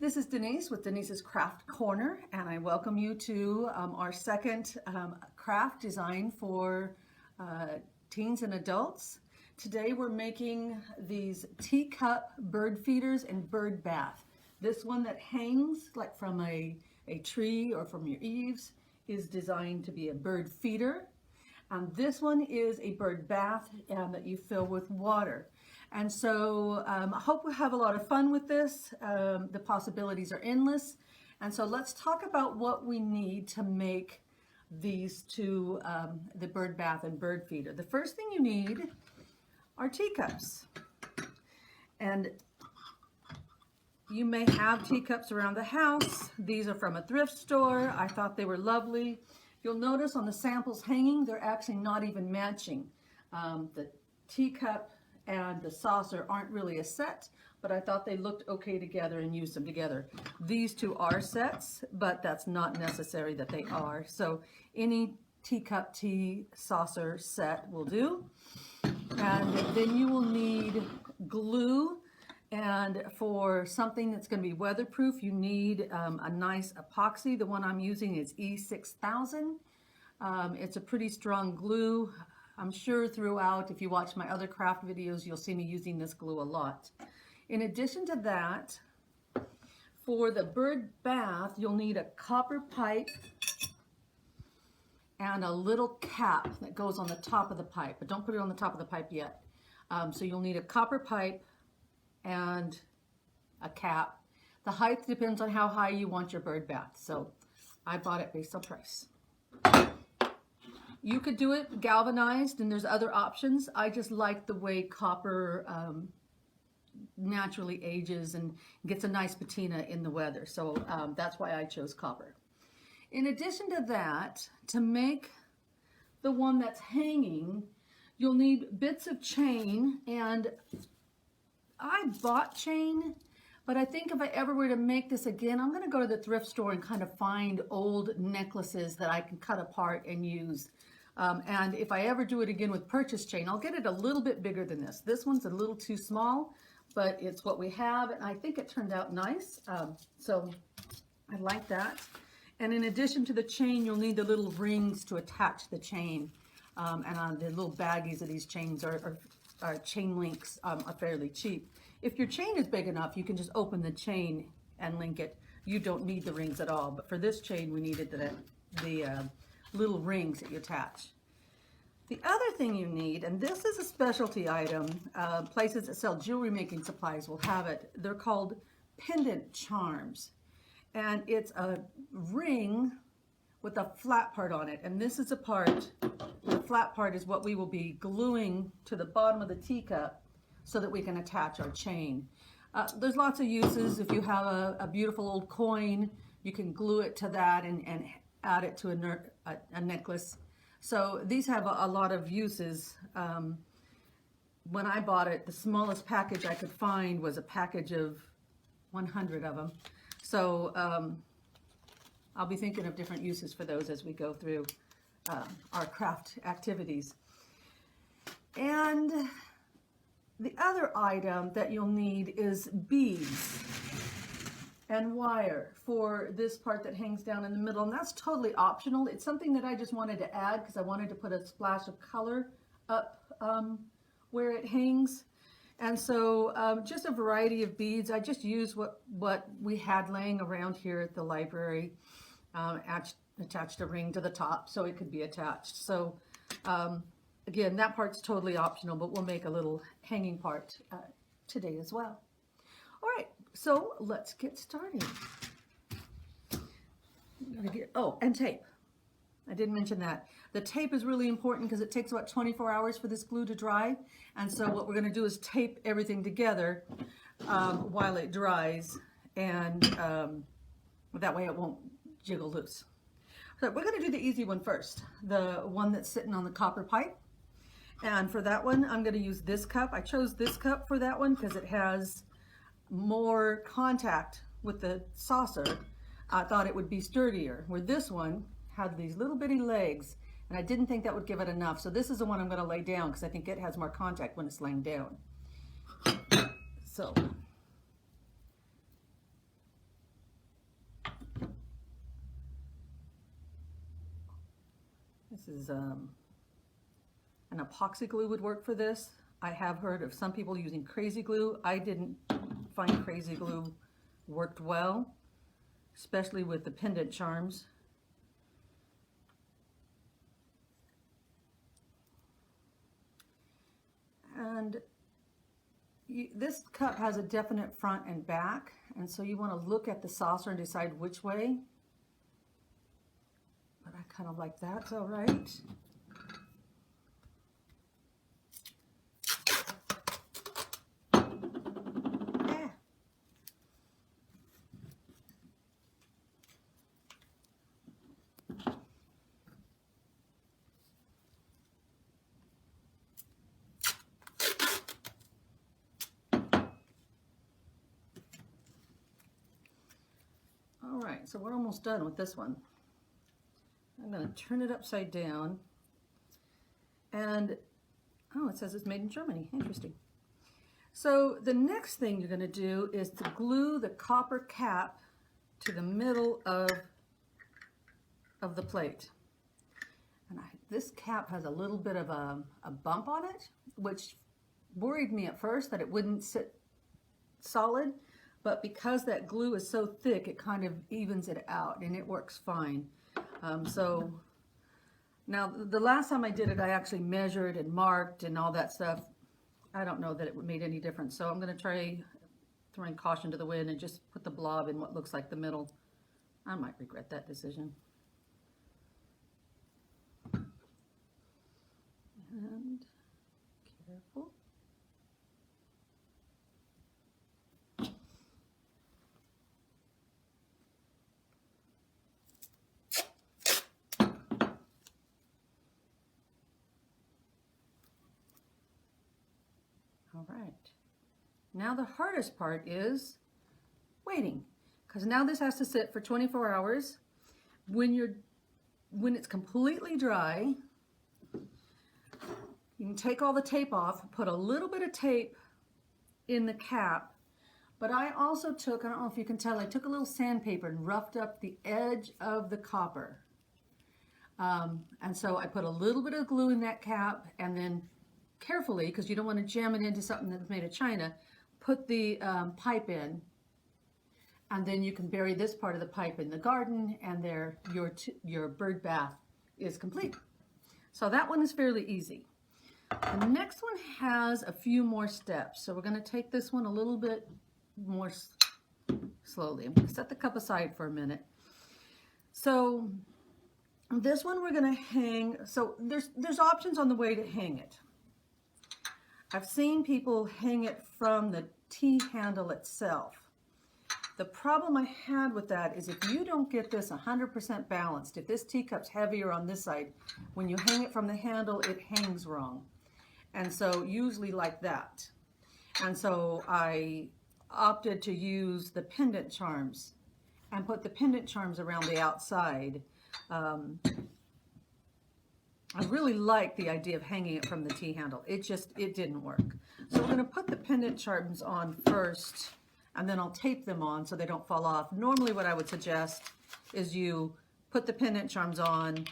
This is Denise with Denise's Craft Corner, and I welcome you to our second craft design for teens and adults. Today we're making these teacup bird feeders and bird bath. This one that hangs like from a tree or from your eaves is designed to be a bird feeder. This one is a bird bath that you fill with water. And so I hope we have a lot of fun with this. The possibilities are endless. And so let's talk about what we need to make these two, the bird bath and bird feeder. The first thing you need are teacups. And you may have teacups around the house. These are from a thrift store. I thought they were lovely. You'll notice on the samples hanging, they're actually not even matching. The teacup and the saucer aren't really a set, but I thought they looked okay together and used them together. These two are sets, but that's not necessary that they are. So any teacup, tea, saucer set will do. And then you will need glue. And for something that's going to be weatherproof, you need a nice epoxy. The one I'm using is E6000. It's a pretty strong glue. I'm sure throughout, if you watch my other craft videos, you'll see me using this glue a lot. In addition to that, for the bird bath, you'll need a copper pipe and a little cap that goes on the top of the pipe, but don't put it on the top of the pipe yet. So you'll need a copper pipe and a cap. The height depends on how high you want your bird bath. So I bought it based on price. You could do it galvanized, and there's other options. I just like the way copper naturally ages and gets a nice patina in the weather. So that's why I chose copper. In addition to that, to make the one that's hanging, you'll need bits of chain, and I bought chain, but I think if I ever were to make this again, I'm going to go to the thrift store and kind of find old necklaces that I can cut apart and use. And if I ever do it again with purchase chain, I'll get it a little bit bigger than this. This one's a little too small, but it's what we have, and I think it turned out nice. So I like that. And in addition to the chain, you'll need the little rings to attach the chain. And the little baggies of these chains are chain links are fairly cheap. If your chain is big enough, you can just open the chain and link it. You don't need the rings at all. But for this chain, we needed the little rings that you attach. The other thing you need, and this is a specialty item, places that sell jewelry making supplies will have it. They're called pendant charms. And it's a ring with a flat part on it. And this is a part, the flat part is what we will be gluing to the bottom of the teacup so that we can attach our chain. There's lots of uses. If you have a beautiful old coin, you can glue it to that and add it to a necklace. So these have a lot of uses. When I bought it, the smallest package I could find was a package of 100 of them. So I'll be thinking of different uses for those as we go through our craft activities. And the other item that you'll need is beads and wire for this part that hangs down in the middle, and that's totally optional. It's something that I just wanted to add because I wanted to put a splash of color up where it hangs. And so just a variety of beads. I just used what we had laying around here at the library. Attached a ring to the top so it could be attached. So again, that part's totally optional, but we'll make a little hanging part today as well. All right, so let's get started. Oh, and tape. I didn't mention that. The tape is really important because it takes about 24 hours for this glue to dry. And so what we're going to do is tape everything together while it dries, and that way it won't jiggle loose. So we're going to do the easy one first, the one that's sitting on the copper pipe. And for that one, I'm going to use this cup. I chose this cup for that one because it has more contact with the saucer. I thought it would be sturdier, where this one had these little bitty legs, and I didn't think that would give it enough. So this is the one I'm going to lay down because I think it has more contact when it's laying down. So This is an epoxy glue would work for this. I have heard of some people using crazy glue. I didn't find crazy glue worked well, especially with the pendant charms. And this cup has a definite front and back, and so you want to look at the saucer and decide which way. But I kind of like that's all right. All right, so we're almost done with this one. I'm going to turn it upside down, and oh, it says it's made in Germany. Interesting. So the next thing you're going to do is to glue the copper cap to the middle of the plate. And this cap has a little bit of a bump on it, which worried me at first that it wouldn't sit solid. But because that glue is so thick, it kind of evens it out, and it works fine. So now the last time I did it, I actually measured and marked and all that stuff. I don't know that it made any difference. So I'm going to try throwing caution to the wind and just put the blob in what looks like the middle. I might regret that decision. And careful. All right, now the hardest part is waiting, because now this has to sit for 24 hours. When it's completely dry, you can take all the tape off, put a little bit of tape in the cap, but I also took, I don't know if you can tell, I took a little sandpaper and roughed up the edge of the copper. And so I put a little bit of glue in that cap, and then carefully, because you don't want to jam it into something that's made of china, put the pipe in, and then you can bury this part of the pipe in the garden, and there your bird bath is complete. So that one is fairly easy. The next one has a few more steps, so we're going to take this one a little bit more slowly. I'm going to set the cup aside for a minute. So this one we're going to hang, so there's options on the way to hang it. I've seen people hang it from the tea handle itself. The problem I had with that is if you don't get this 100% balanced, if this teacup's heavier on this side, when you hang it from the handle, it hangs wrong. And so usually like that. And so I opted to use the pendant charms and put the pendant charms around the outside. I really like the idea of hanging it from the tea handle. It didn't work. So we're going to put the pendant charms on first, and then I'll tape them on so they don't fall off. Normally what I would suggest is you put the pendant charms on,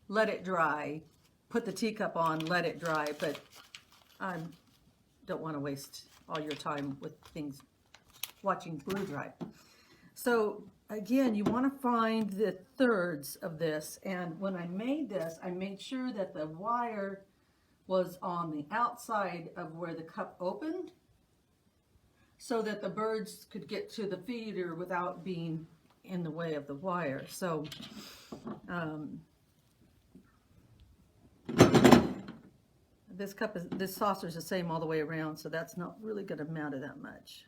let it dry, put the teacup on, let it dry, but I don't want to waste all your time with things watching glue dry. So again, you want to find the thirds of this, and when I made this, I made sure that the wire was on the outside of where the cup opened so that the birds could get to the feeder without being in the way of the wire. So this saucer is the same all the way around, so that's not really going to matter that much.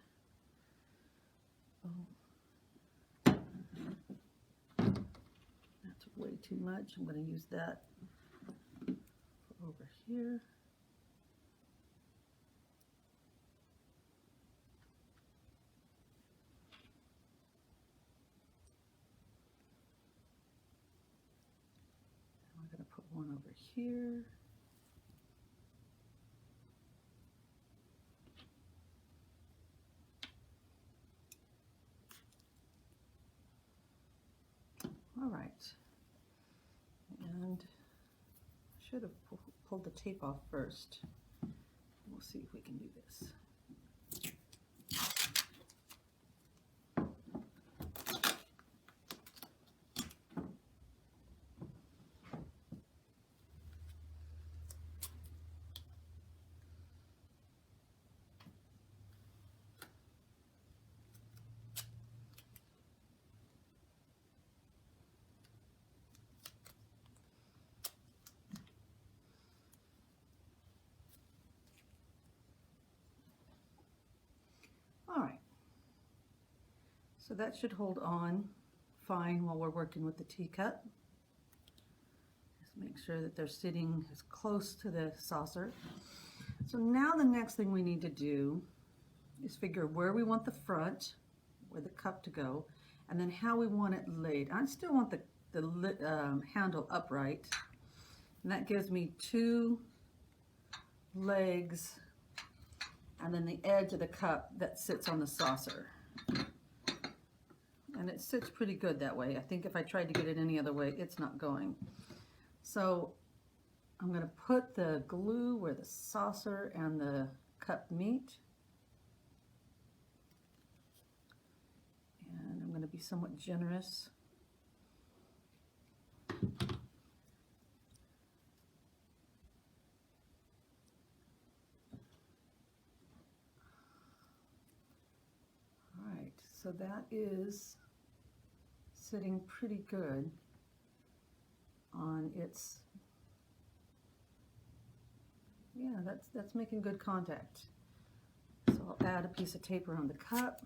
That's way too much. I'm going to use that over here. I'm going to put one over here. All right, and should have pulled the tape off first. We'll see if we can do this. All right, so that should hold on fine while we're working with the teacup. Just make sure that they're sitting as close to the saucer. So now the next thing we need to do is figure where we want the front, where the cup to go, and then how we want it laid. I still want the handle upright, and that gives me 2 legs and then the edge of the cup that sits on the saucer. And it sits pretty good that way. I think if I tried to get it any other way, it's not going. So I'm going to put the glue where the saucer and the cup meet. And I'm going to be somewhat generous. So that is sitting pretty good on its, yeah, that's making good contact. So I'll add a piece of tape around the cup,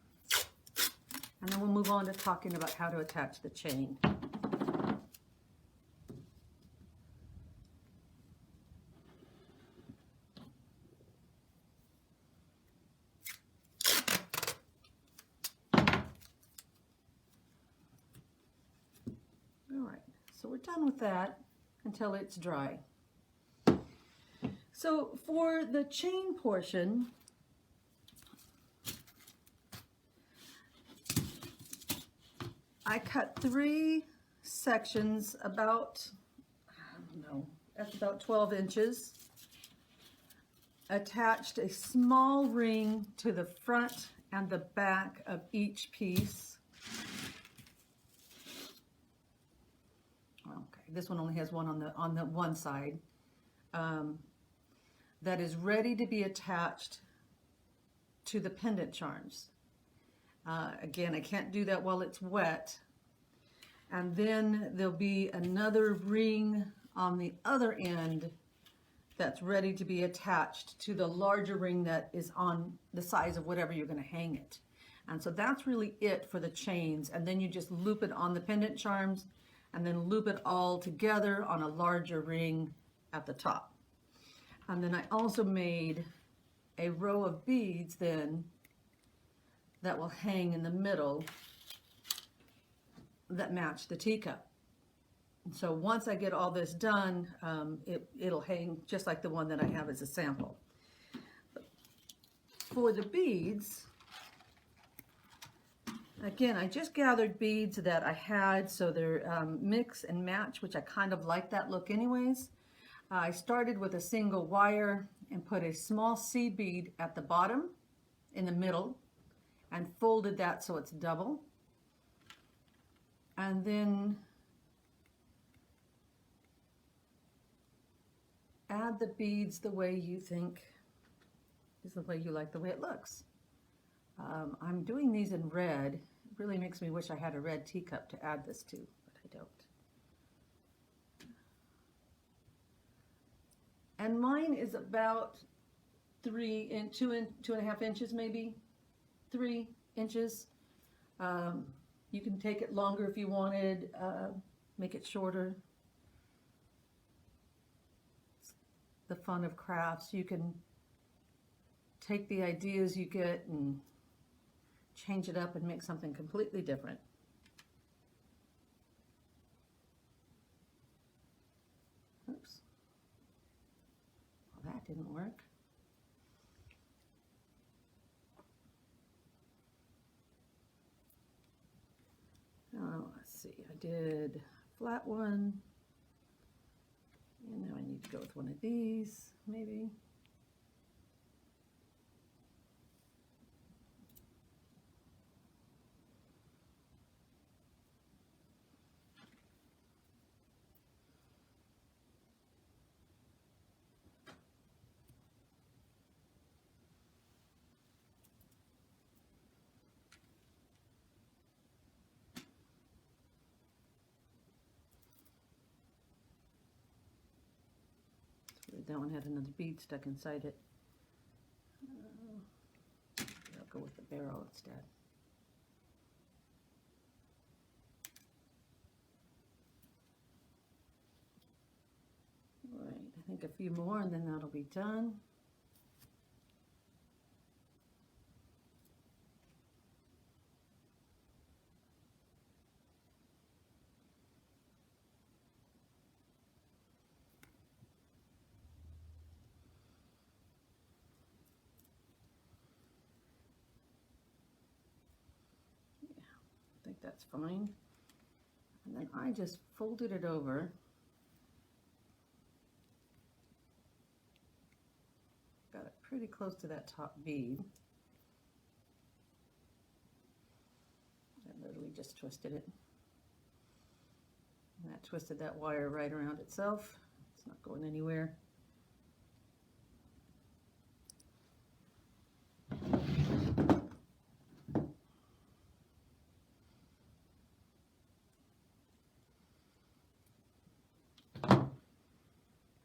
and then we'll move on to talking about how to attach the chain. So we're done with that until it's dry. So for the chain portion, I cut 3 sections about, I don't know, that's about 12 inches. Attached a small ring to the front and the back of each piece. This one only has one on the one side. That is ready to be attached to the pendant charms. Again, I can't do that while it's wet. And then there'll be another ring on the other end that's ready to be attached to the larger ring that is on the size of whatever you're going to hang it. And so that's really it for the chains. And then you just loop it on the pendant charms, and then loop it all together on a larger ring at the top. And then I also made a row of beads then that will hang in the middle that match the teacup. So once I get all this done, it'll hang just like the one that I have as a sample. For the beads, again, I just gathered beads that I had, so they're mix and match, which I kind of like that look anyways. I started with a single wire and put a small seed bead at the bottom, in the middle, and folded that so it's double. And then add the beads the way you think is the way you like the way it looks. I'm doing these in red. It really makes me wish I had a red teacup to add this to, but I don't. And mine is about 2.5 inches, maybe 3 inches. You can take it longer if you wanted, make it shorter. It's the fun of crafts. You can take the ideas you get and change it up and make something completely different. Oops. Well, that didn't work. Oh, let's see. I did flat one And now I need to go with one of these, maybe. That one had another bead stuck inside it. I'll go with the barrel instead. All right, I think a few more and then that'll be done. I think that's fine. And then I just folded it over. Got it pretty close to that top bead. I literally just twisted it. And that twisted that wire right around itself. It's not going anywhere.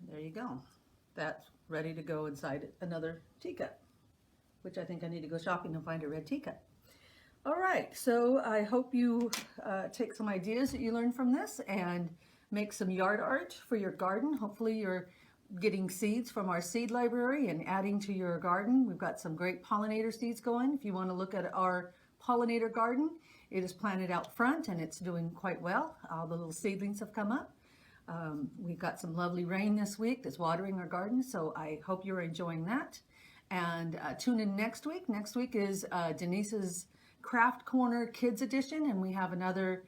There you go. That's ready to go inside another teacup, which I think I need to go shopping and find a red teacup. All right, so I hope you take some ideas that you learned from this and make some yard art for your garden. Hopefully you're getting seeds from our seed library and adding to your garden. We've got some great pollinator seeds going. If you want to look at our pollinator garden, it is planted out front and it's doing quite well. All the little seedlings have come up. We've got some lovely rain this week that's watering our garden, so I hope you're enjoying that. And tune in next week. Next week is Denise's Craft Corner Kids Edition, and we have another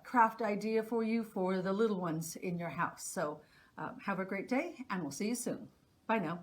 craft idea for you for the little ones in your house. So have a great day, and we'll see you soon. Bye now.